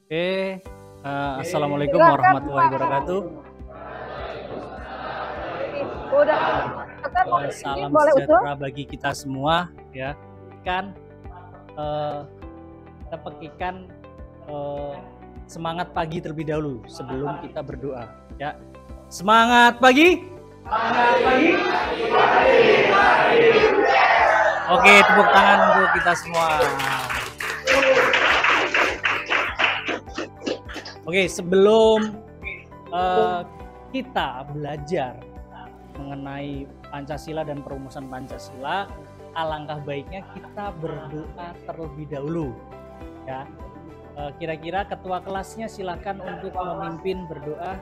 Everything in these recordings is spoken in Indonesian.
Oke, Assalamualaikum Silakan warahmatullahi Pak. wabarakatuh. Udah kan ini Salam boleh usul? sejahtera bagi kita semua ya. Kan kita pekikan semangat pagi terlebih dahulu sebelum kita berdoa ya. Semangat pagi. Semangat pagi. Oke, tepuk tangan untuk kita semua. Oke, sebelum kita belajar mengenai Pancasila dan perumusan Pancasila, alangkah baiknya kita berdoa terlebih dahulu. Ya, kira-kira ketua kelasnya silakan untuk memimpin berdoa.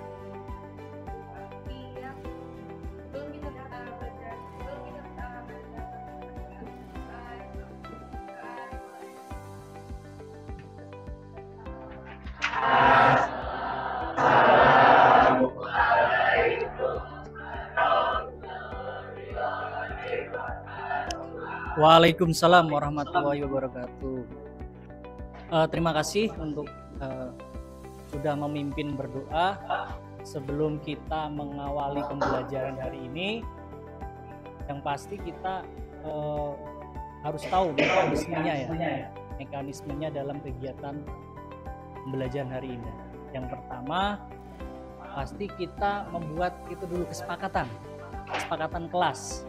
Waalaikumsalam warahmatullahi wabarakatuh. Terima kasih untuk sudah memimpin berdoa. Sebelum kita mengawali pembelajaran hari ini, yang pasti kita harus tahu mekanismenya ya, mekanismenya dalam kegiatan pembelajaran hari ini. Yang pertama, pasti kita membuat itu dulu kesepakatan kelas.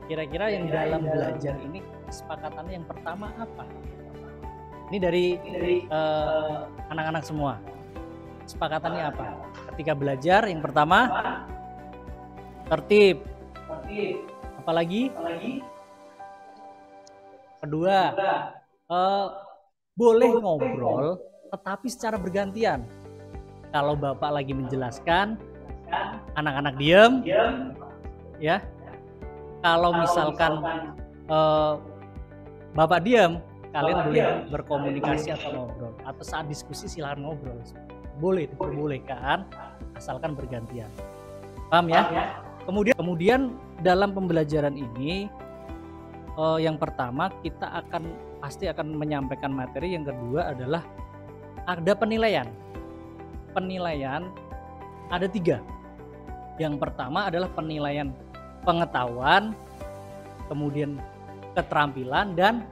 Kira-kira yang dalam belajar ini kesepakatannya yang pertama apa? Ini dari anak-anak semua. Kesepakatannya apa? Ketika belajar yang pertama tertib. Apalagi? Kedua, boleh ngobrol tetapi secara bergantian. Kalau Bapak lagi menjelaskan, anak-anak diam, ya. Kalau misalkan Bapak diam, kalian boleh berkomunikasi atau ngobrol, atau saat diskusi silahkan ngobrol, boleh diperbolehkan asalkan bergantian. Paham ya? Kemudian dalam pembelajaran ini yang pertama kita pasti akan menyampaikan materi. Yang kedua adalah ada penilaian ada 3. Yang pertama adalah penilaian pengetahuan, kemudian keterampilan dan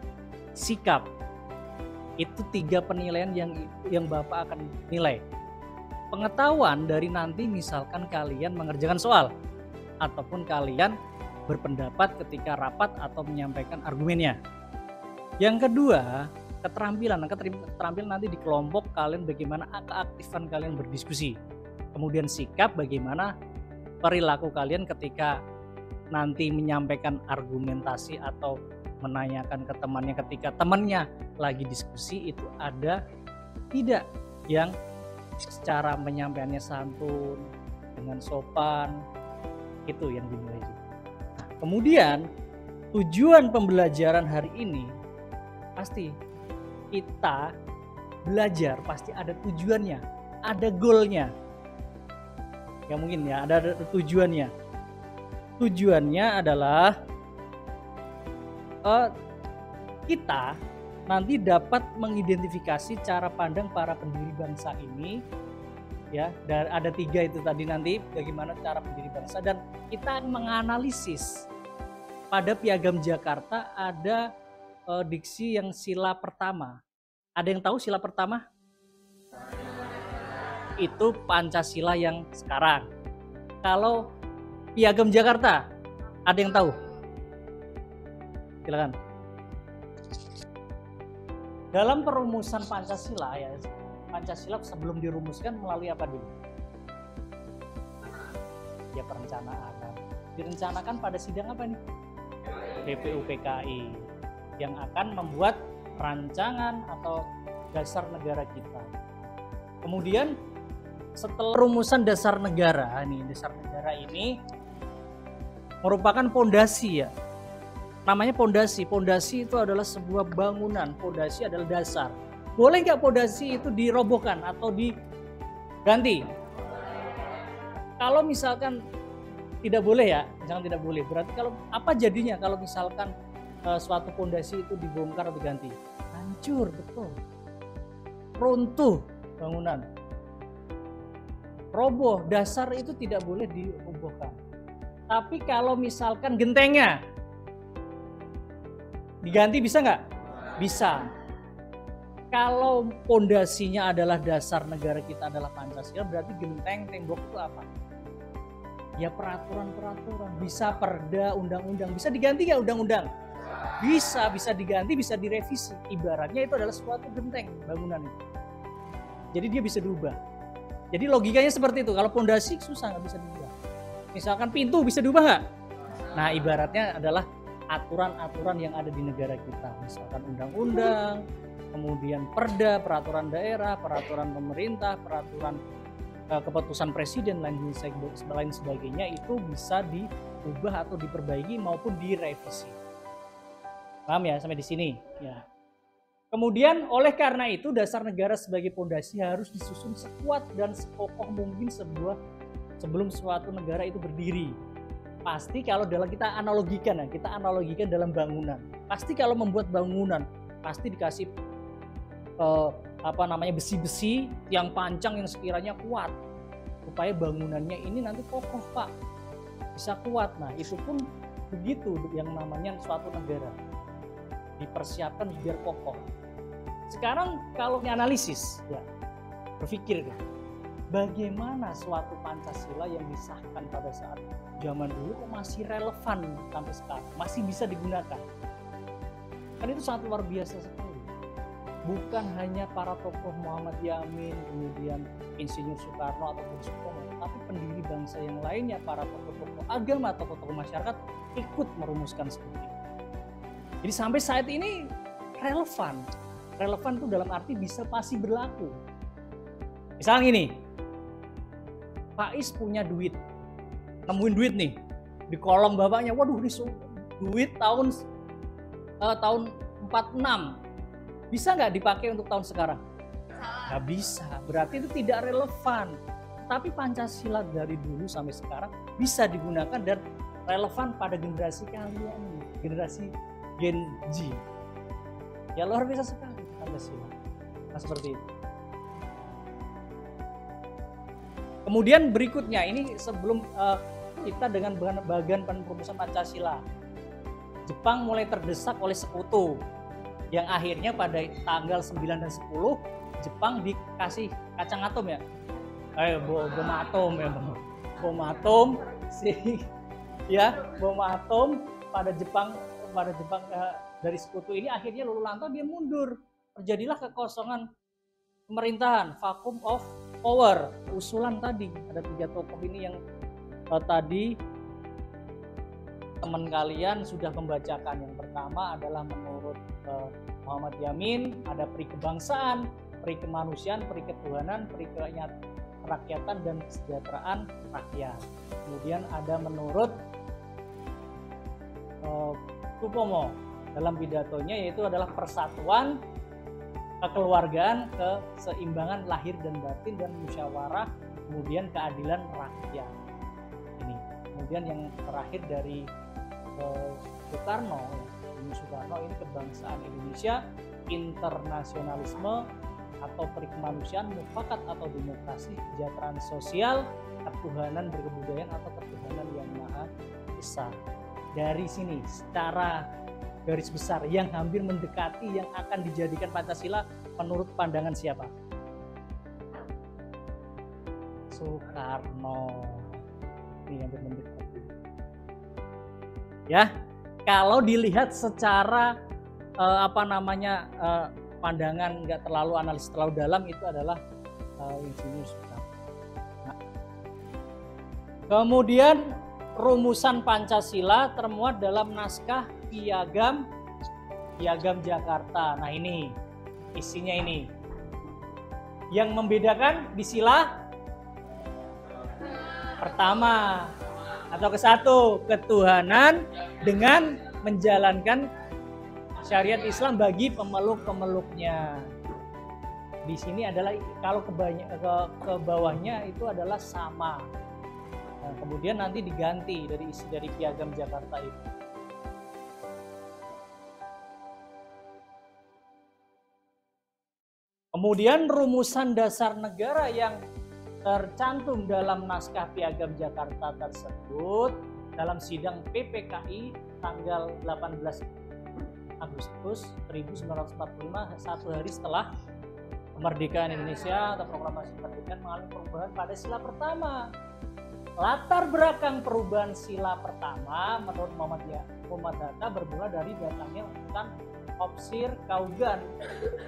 sikap. Itu 3 penilaian yang Bapak akan nilai. Pengetahuan dari nanti misalkan kalian mengerjakan soal ataupun kalian berpendapat ketika rapat atau menyampaikan argumennya. Yang kedua, keterampilan nanti di kelompok kalian bagaimana keaktifan kalian berdiskusi. Kemudian sikap, bagaimana perilaku kalian ketika nanti menyampaikan argumentasi atau menanyakan ke temannya ketika temannya lagi diskusi, itu ada tidak yang secara menyampaikannya santun dengan sopan, itu yang dinilai juga. Nah, kemudian tujuan pembelajaran hari ini pasti kita belajar pasti ada tujuannya, ada goalnya. Ya mungkin ya ada tujuannya. Tujuannya adalah kita nanti dapat mengidentifikasi cara pandang para pendiri bangsa ini ya. Dan ada 3 itu tadi, nanti bagaimana cara pendiri bangsa, dan kita menganalisis pada Piagam Jakarta ada diksi yang sila pertama. Ada yang tahu sila pertama? Itu Pancasila yang sekarang. Kalau Piagam Jakarta, ada yang tahu? Silakan. Dalam perumusan Pancasila ya, Pancasila sebelum dirumuskan melalui apa dulu? Ya, perencanaan. Direncanakan pada sidang apa nih? BPUPKI yang akan membuat rancangan atau dasar negara kita. Kemudian setelah rumusan dasar negara ini merupakan pondasi ya. Namanya pondasi. Pondasi itu adalah sebuah bangunan. Pondasi adalah dasar. Boleh nggak pondasi itu dirobohkan atau diganti? Kalau misalkan tidak boleh ya, misalkan tidak boleh. Berarti kalau apa jadinya kalau misalkan suatu pondasi itu dibongkar atau diganti? Hancur, betul. runtuh bangunan, roboh, dasar itu tidak boleh dirobohkan. Tapi kalau misalkan gentengnya diganti bisa nggak? Bisa. Kalau pondasinya adalah dasar negara kita adalah Pancasila, berarti genteng, tembok itu apa? Ya peraturan-peraturan, bisa perda, undang-undang, bisa diganti nggak undang-undang? Bisa diganti, bisa direvisi. Ibaratnya itu adalah suatu genteng bangunan itu. Jadi dia bisa diubah. Jadi logikanya seperti itu. Kalau pondasi susah, nggak bisa diubah. Misalkan pintu bisa diubah nggak? Nah ibaratnya adalah aturan-aturan yang ada di negara kita. Misalkan undang-undang, kemudian perda, peraturan daerah, peraturan pemerintah, peraturan keputusan presiden, lain sebagainya itu bisa diubah atau diperbaiki maupun direvisi. Paham ya sampai di sini? Ya. Kemudian oleh karena itu dasar negara sebagai pondasi harus disusun sekuat dan sekokoh mungkin sebelum suatu negara itu berdiri. Pasti kalau kita analogikan dalam bangunan. Pasti kalau membuat bangunan pasti dikasih besi-besi yang panjang yang sekiranya kuat supaya bangunannya ini nanti kokoh Pak, bisa kuat. Nah itu pun begitu yang namanya suatu negara dipersiapkan biar kokoh. Sekarang kalau analisis ya berpikir kan, bagaimana suatu Pancasila yang disahkan pada saat zaman dulu kok masih relevan sampai sekarang, masih bisa digunakan. Kan itu sangat luar biasa sekali. Bukan hanya para tokoh Muhammad Yamin, kemudian Insinyur Soekarno atau Bung Sutomo, tapi pendiri bangsa yang lainnya, para tokoh-tokoh agama, tokoh-tokoh masyarakat ikut merumuskan seperti itu. Jadi sampai saat ini relevan. Relevan itu dalam arti bisa masih berlaku. Misalnya gini, Pak Is punya duit, nemuin duit nih di kolong bapaknya, waduh ini duit tahun 46. Bisa nggak dipakai untuk tahun sekarang? Nggak bisa, berarti itu tidak relevan. Tapi Pancasila dari dulu sampai sekarang bisa digunakan dan relevan pada generasi kalian, generasi Gen Z. Ya luar biasa sekali Pancasila. Nah seperti itu. Kemudian berikutnya, ini sebelum kita dengan bagian perumusan Pancasila, Jepang mulai terdesak oleh sekutu. Yang akhirnya pada tanggal 9 dan 10 Jepang dikasih kacang atom ya, bom atom ya, bom atom bom atom pada Jepang dari sekutu ini akhirnya luluh lantak, dia mundur, terjadilah kekosongan pemerintahan, vacuum of power. Usulan tadi ada 3 tokoh ini yang tadi teman kalian sudah membacakan. Yang pertama adalah menurut Muhammad Yamin ada peri kebangsaan, peri kemanusiaan, peri ketuhanan, peri kerakyatan dan kesejahteraan rakyat. Kemudian ada menurut Sutomo dalam pidatonya yaitu adalah persatuan, kekeluargaan, keseimbangan lahir dan batin dan musyawarah, kemudian keadilan rakyat. Ini. Kemudian yang terakhir dari Soekarno ini kebangsaan Indonesia, internasionalisme atau perikemanusiaan, mufakat atau demokrasi, kesejahteraan sosial, ketuhanan berkebudayaan atau ketuhanan yang maha esa. Dari sini secara garis besar yang hampir mendekati yang akan dijadikan Pancasila menurut pandangan siapa? Soekarno. Ini hampir mendekati. Ya, kalau dilihat secara pandangan nggak terlalu analisis terlalu dalam itu adalah Insinyur Soekarno. Nah, kemudian rumusan Pancasila termuat dalam naskah Piagam Jakarta. Nah ini isinya ini. Yang membedakan di sila pertama atau ke-1, ketuhanan dengan menjalankan syariat Islam bagi pemeluk-pemeluknya. Di sini adalah kalau ke bawahnya itu adalah sama. Nah, kemudian nanti diganti dari isi dari Piagam Jakarta itu. Kemudian rumusan dasar negara yang tercantum dalam naskah Piagam Jakarta tersebut dalam sidang PPKI tanggal 18 Agustus 1945, satu hari setelah kemerdekaan Indonesia atau proklamasi kemerdekaan, mengalami perubahan pada sila pertama. Latar belakang perubahan sila pertama menurut Muhammad Hatta bermula dari datangnya angkatan Opsir Kaugan.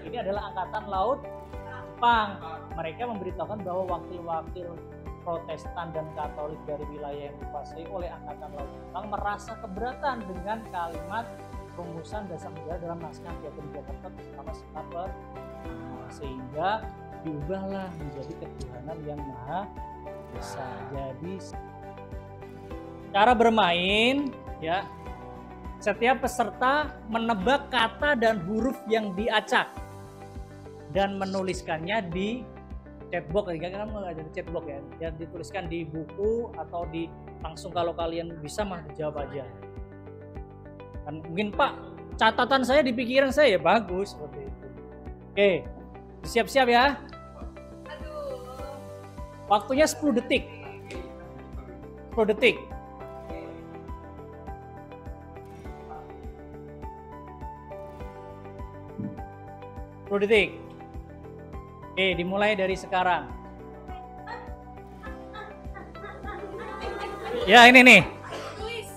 Ini adalah angkatan laut Jepang. Mereka memberitahukan bahwa wakil-wakil Protestan dan Katolik dari wilayah yang dikuasai oleh angkatan laut Jepang merasa keberatan dengan kalimat rumusan dasar negara dalam naskah Piagam Jakarta terutama sila pertama, sehingga diubahlah menjadi ketuhanan yang maha esa. Jadi cara bermain ya, setiap peserta menebak kata dan huruf yang diacak dan menuliskannya di chatbox. Kan nggak ada chatbox ya, yang dituliskan di buku atau di langsung, kalau kalian bisa mah dijawab aja. Dan mungkin Pak, catatan saya di pikiran saya ya bagus seperti itu. Oke, siap-siap ya. Waktunya 10 detik. 10 detik. Detik. Oke, dimulai dari sekarang. Ya, ini nih.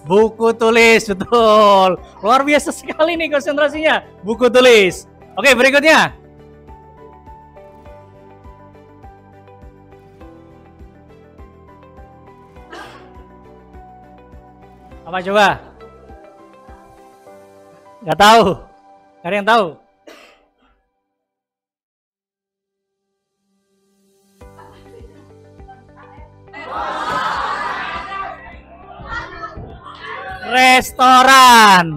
Buku tulis, betul. Luar biasa sekali nih konsentrasinya. Buku tulis. Oke, berikutnya. Apa coba? Nggak tahu. Nggak ada yang tahu. Restoran.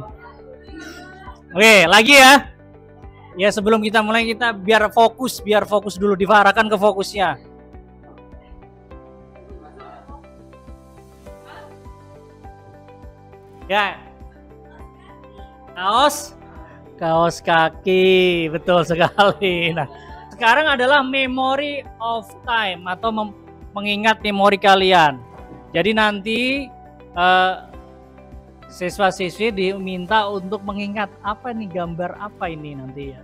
Oke, lagi ya. Ya, sebelum kita mulai, kita biar fokus dulu, diarahkan ke fokusnya. Ya. Kaos kaki, betul sekali. Nah, sekarang adalah memory of time atau mengingat memori kalian. Jadi nanti siswa-siswi diminta untuk mengingat apa nih, gambar apa ini nanti ya.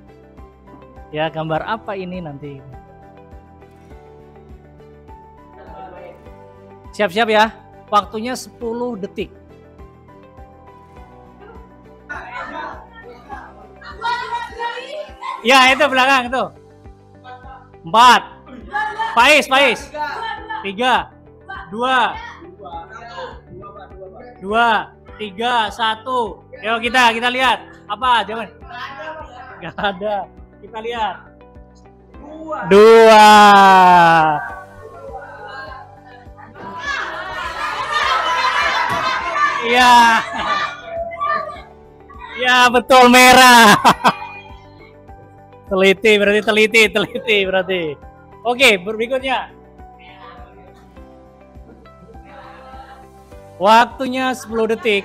Ya, gambar apa ini nanti. Siap-siap ya. Waktunya 10 detik. Ya, itu belakang itu. 4. Faiz. 3. 2. 3, 1. Yuk kita lihat. Apa jawaban? Gak ada. Kita lihat. 2. Iya. Ya, betul, merah. Teliti berarti. Oke, berikutnya. Waktunya 10 detik.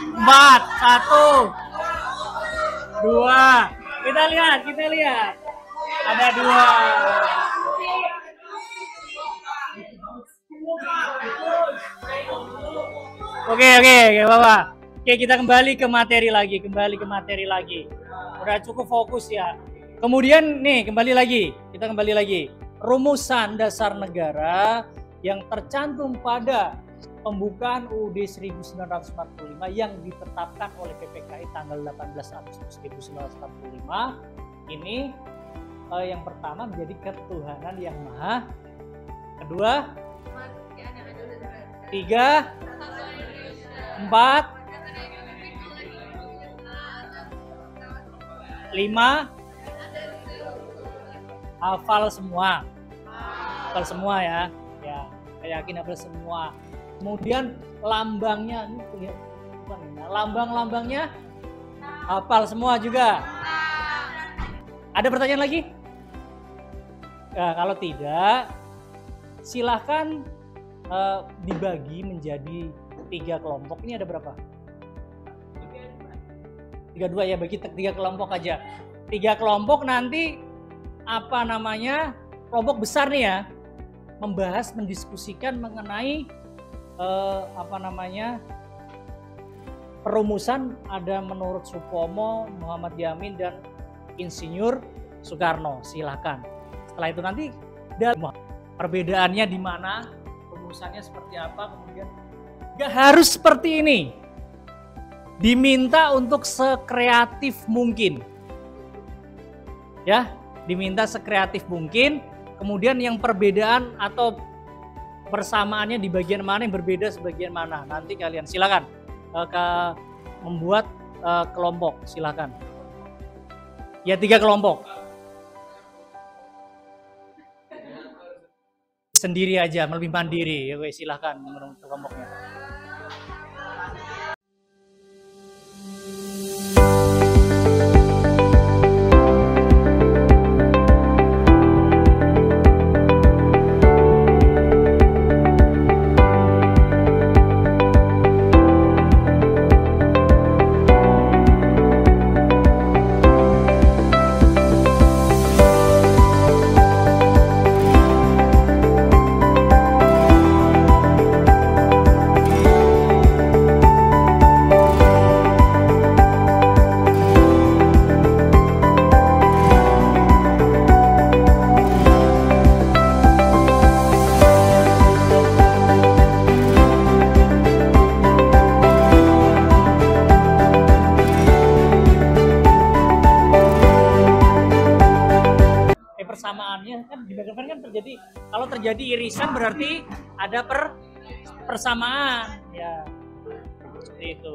Empat, 1, 2. Kita lihat. Ada 2. Oke, Bapak. Oke, kita kembali ke materi lagi. Udah cukup fokus ya. Kemudian nih, kita kembali lagi. Rumusan dasar negara yang tercantum pada pembukaan UUD 1945 yang ditetapkan oleh PPKI tanggal 18 Agustus 1945. Ini yang pertama menjadi ketuhanan yang maha. Kedua, 3, 4, 5, hafal semua ya. Ya, saya yakin hafal semua. Kemudian lambangnya ini kelihatan, lambang-lambangnya hafal semua juga. Ada pertanyaan lagi? Ya, kalau tidak, silahkan dibagi menjadi 3 kelompok. Ini ada berapa? 32 ya, bagi 3 kelompok aja. 3 kelompok nanti kelompok besar nih ya, membahas, mendiskusikan mengenai perumusan ada menurut Supomo, Muhammad Yamin, dan Insinyur Soekarno. Silakan. Setelah itu nanti perbedaannya di mana, rumusannya seperti apa, kemudian gak harus seperti ini. Diminta untuk sekreatif mungkin. Ya, diminta sekreatif mungkin. Kemudian yang perbedaan atau persamaannya di bagian mana, yang berbeda sebagian mana. Nanti kalian silakan membuat kelompok, silakan. Ya 3 kelompok. Sendiri aja, lebih mandiri. Oke, silakan menurut kelompoknya. Persamaannya kan di bagian kan terjadi, kalau terjadi irisan berarti ada persamaan ya, seperti itu.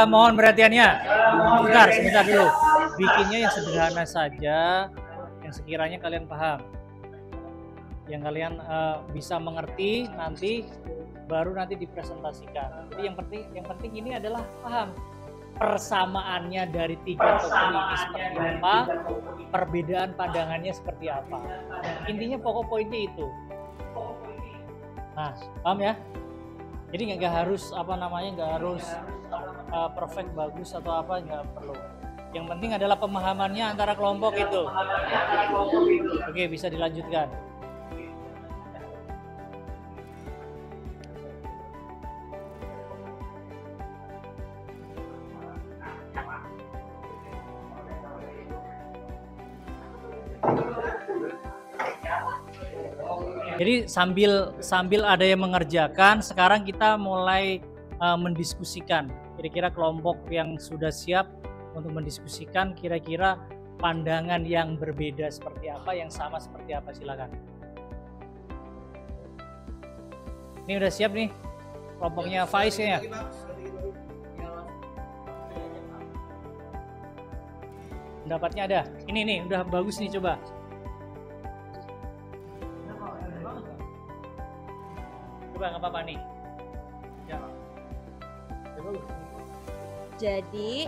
Mohon perhatiannya, sebentar dulu. Bikinnya yang sederhana saja, yang sekiranya kalian paham, yang kalian bisa mengerti, nanti baru nanti dipresentasikan. Jadi yang penting ini adalah paham persamaannya dari 3 tokoh ini seperti apa, perbedaan pandangannya seperti apa. Intinya pokok poinnya itu. Nah, paham ya? Jadi nggak harus nggak harus perfect bagus atau apa, nggak perlu. Yang penting adalah pemahamannya antara kelompok itu. Oke, bisa dilanjutkan. Jadi sambil ada yang mengerjakan, sekarang kita mulai mendiskusikan. Kira-kira kelompok yang sudah siap untuk mendiskusikan kira-kira pandangan yang berbeda seperti apa, yang sama seperti apa, silakan. Ini udah siap nih kelompoknya Faiz ya? Pendapatnya ada. Ini nih udah bagus nih, coba. Coba nggak apa-apa nih. Ya. Jadi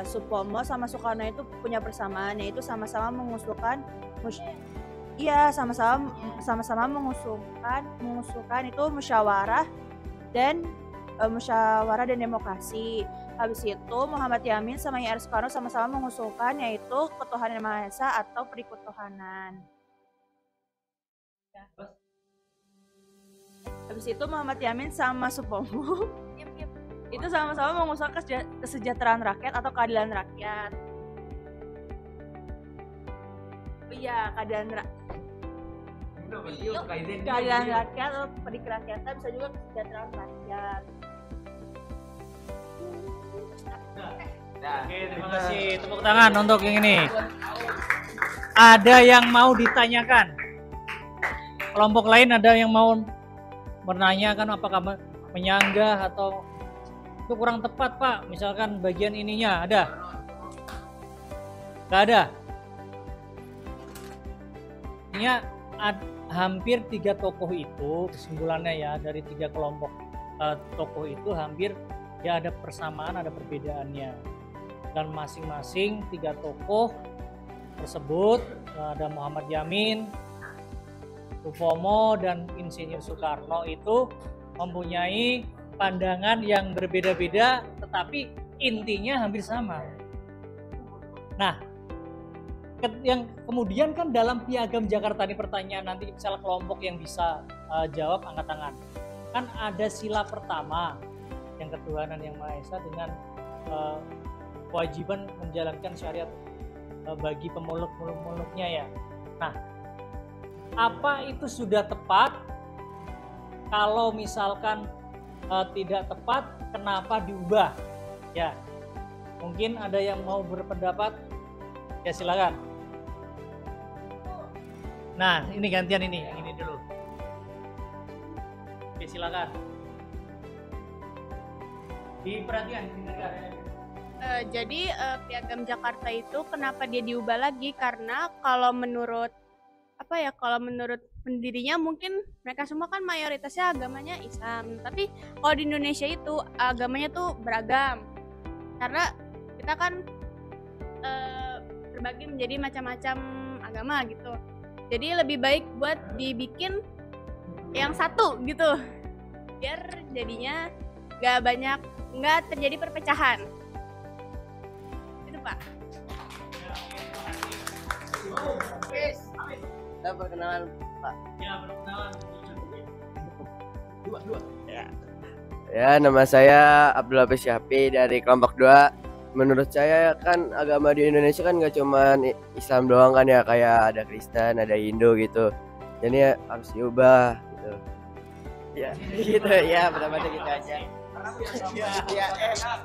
Supomo sama Soekarno itu punya persamaan, yaitu sama-sama mengusulkan sama-sama mengusulkan itu musyawarah dan demokrasi. Habis itu Muhammad Yamin sama Y.R. Soekarno sama-sama mengusulkan yaitu ketuhanan yang Maha Esa atau perikutuhanan. Habis itu Muhammad Yamin sama Supomo itu sama-sama mengusahakan kesejahteraan rakyat atau keadilan rakyat. Oh iya, keadilan rakyat atau kerakyatan, bisa juga kesejahteraan rakyat. Oke, terima kasih. Tepuk tangan untuk yang ini. Ada yang mau ditanyakan? Kelompok lain ada yang mau menanyakan apakah menyanggah atau itu kurang tepat Pak? Misalkan bagian ininya ada? Gak ada? Artinya hampir 3 tokoh itu, kesimpulannya ya, dari 3 kelompok tokoh itu hampir ya ada persamaan, ada perbedaannya. Dan masing-masing 3 tokoh tersebut, ada Muhammad Yamin, Supomo, dan Insinyur Soekarno itu mempunyai pandangan yang berbeda-beda, tetapi intinya hampir sama. Nah, yang kemudian kan dalam Piagam Jakarta ini pertanyaan nanti misalnya kelompok yang bisa jawab angkat tangan. Kan ada sila pertama yang ketuhanan yang Maha Esa dengan kewajiban menjalankan syariat bagi pemuluk-muluknya ya. Nah, apa itu sudah tepat? Kalau misalkan tidak tepat, kenapa diubah? Ya, mungkin ada yang mau berpendapat. Ya silakan. Nah, ini gantian ini dulu. Oke, silakan. Diperhatikan, didengarkan. Jadi Piagam Jakarta itu kenapa dia diubah lagi? Karena kalau menurut pendirinya mungkin mereka semua kan mayoritasnya agamanya Islam. Tapi kalau di Indonesia itu agamanya tuh beragam. Karena kita kan terbagi menjadi macam-macam agama gitu. Jadi lebih baik buat dibikin yang satu gitu, biar jadinya nggak terjadi perpecahan. Itu Pak. Kita perkenalan Pak. Ya, perkenalan. Dua. Ya, nama saya Abdul Hafiz Syafi dari kelompok 2. Menurut saya kan agama di Indonesia kan nggak cuma Islam doang kan ya, kayak ada Kristen, ada Hindu gitu. Jadi ya harus diubah gitu. Ya, gitu ya, pertama-tama gitu aja.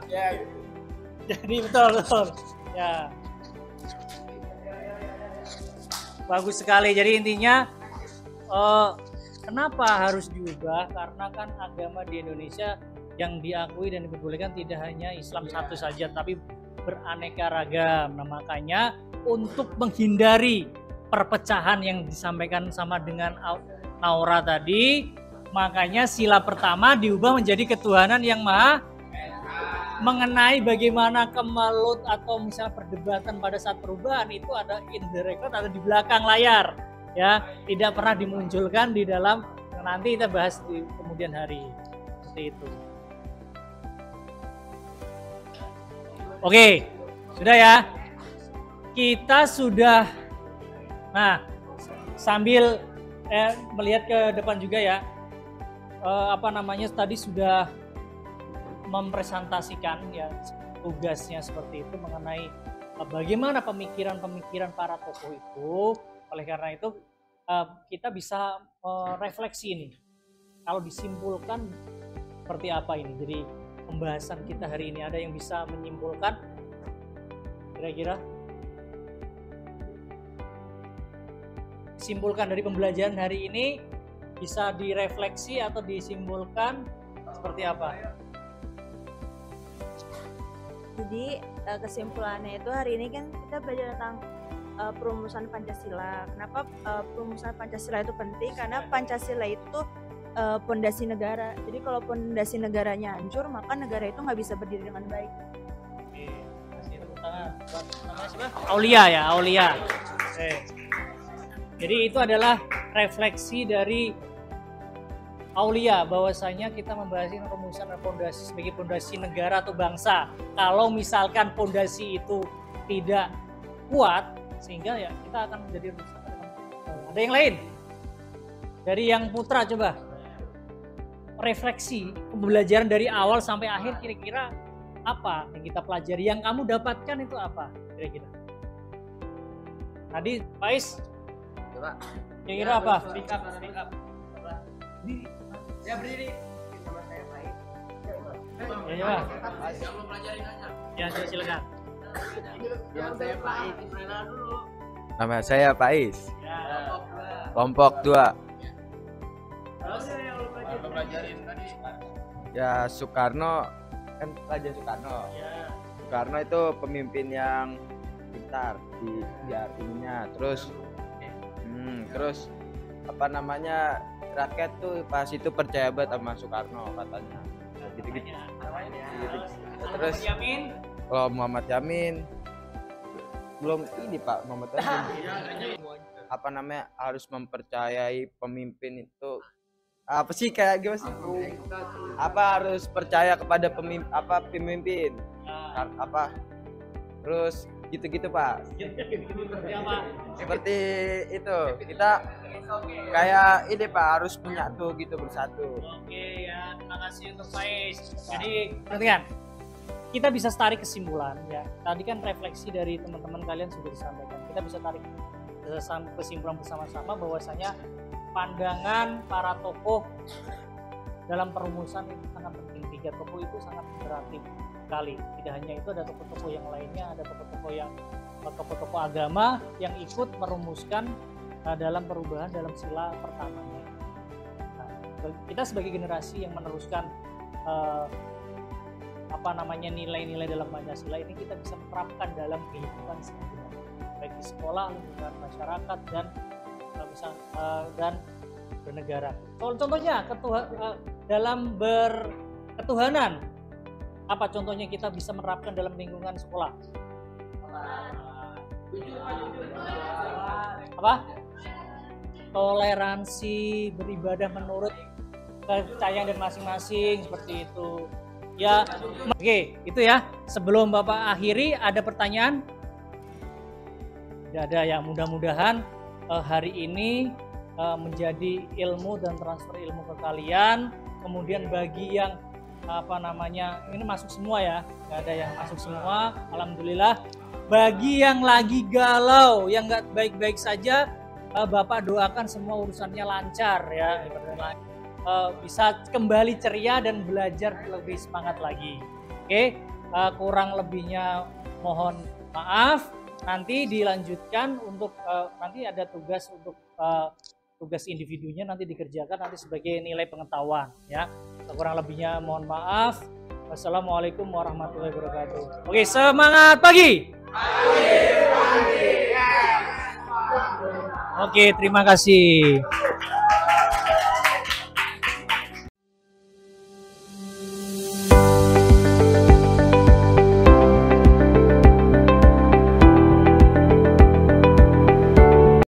Ya. Jadi betul. Ya. Bagus sekali. Jadi intinya kenapa harus diubah? Karena kan agama di Indonesia yang diakui dan diperbolehkan tidak hanya Islam satu saja, tapi beraneka ragam. Nah, makanya untuk menghindari perpecahan yang disampaikan sama dengan Naura tadi, makanya sila pertama diubah menjadi ketuhanan yang maha. Mengenai bagaimana kemelut atau misalnya perdebatan pada saat perubahan itu ada in the record, ada di belakang layar, ya, tidak pernah dimunculkan di dalam. Nanti kita bahas di kemudian hari seperti itu. Oke, sudah ya. Kita sudah. Nah, sambil melihat ke depan juga ya. Tadi sudah mempresentasikan ya tugasnya seperti itu mengenai bagaimana pemikiran-pemikiran para tokoh itu. Oleh karena itu kita bisa refleksi ini. Kalau disimpulkan seperti apa ini? Jadi pembahasan kita hari ini ada yang bisa menyimpulkan kira-kira? Simpulkan dari pembelajaran hari ini bisa direfleksi atau disimpulkan seperti apa? Jadi kesimpulannya itu hari ini kan kita belajar tentang perumusan Pancasila. Kenapa perumusan Pancasila itu penting? Karena Pancasila itu pondasi negara. Jadi kalau pondasi negaranya hancur, maka negara itu nggak bisa berdiri dengan baik. Oke, kasih tepuk tangan. Namanya siapa? Aulia ya, Aulia. Oke. Jadi itu adalah refleksi dari Aulia, bahwasanya kita membahas rumusan pondasi sebagai pondasi negara atau bangsa. Kalau misalkan pondasi itu tidak kuat, sehingga ya kita akan menjadi rusak. Ada yang lain? Dari yang putra coba. refleksi pembelajaran dari awal sampai akhir, kira-kira apa yang kita pelajari, yang kamu dapatkan itu apa kira-kira? Tadi Faiz, Coba. kira-kira apa? Speak up. Ya berdiri. Sama saya Faiz. Ya, ya silakan. Nama saya Faiz. Nama saya Faiz, Ya. kelompok 2. Ya Soekarno, kan pelajar Soekarno. Ya. Soekarno itu pemimpin yang pintar di ininya. Terus apa namanya, rakyat tuh pas itu percaya banget sama Soekarno katanya. Gitu-gitu. Terus kalau Muhammad Yamin belum ini Pak, Muhammad Yamin apa namanya, harus mempercayai pemimpin itu apa sih, kayak gimana sih, apa harus percaya kepada pemimpin apa, terus gitu-gitu Pak. Seperti itu, kita kayak ini Pak, harus menyatu gitu, bersatu. Oke ya, terima kasih untuk Faiz. Jadi perhatikan, kita bisa tarik kesimpulan ya. Tadi kan refleksi dari teman-teman kalian sudah disampaikan. Kita bisa tarik kesimpulan bersama-sama bahwasanya pandangan para tokoh dalam perumusan itu sangat penting. 3 tokoh itu sangat inspiratif sekali. Tidak hanya itu, ada tokoh-tokoh yang lainnya, ada tokoh-tokoh agama yang ikut merumuskan dalam perubahan dalam sila pertamanya. Nah, kita sebagai generasi yang meneruskan nilai-nilai dalam Pancasila ini, kita bisa menerapkan dalam kehidupan sehari-hari, baik di sekolah, lingkungan masyarakat, dan bernegara. Contohnya dalam berketuhanan, apa contohnya kita bisa menerapkan dalam lingkungan sekolah? Apa? Toleransi, beribadah menurut kepercayaan dan masing-masing, seperti itu. Ya, oke, itu ya. Sebelum Bapak akhiri, ada pertanyaan? Tidak ada ya. Mudah-mudahan hari ini menjadi ilmu dan transfer ilmu ke kalian. Kemudian bagi yang ini masuk semua ya, nggak ada yang masuk semua, alhamdulillah. Bagi yang lagi galau, yang nggak baik-baik saja, Bapak doakan semua urusannya lancar ya, bisa kembali ceria dan belajar lebih semangat lagi. Oke, kurang lebihnya mohon maaf. Nanti dilanjutkan untuk nanti ada tugas untuk tugas individunya nanti dikerjakan nanti sebagai nilai pengetahuan ya. Kurang lebihnya mohon maaf. Wassalamualaikum warahmatullahi wabarakatuh. Oke, semangat pagi. Oke, terima kasih.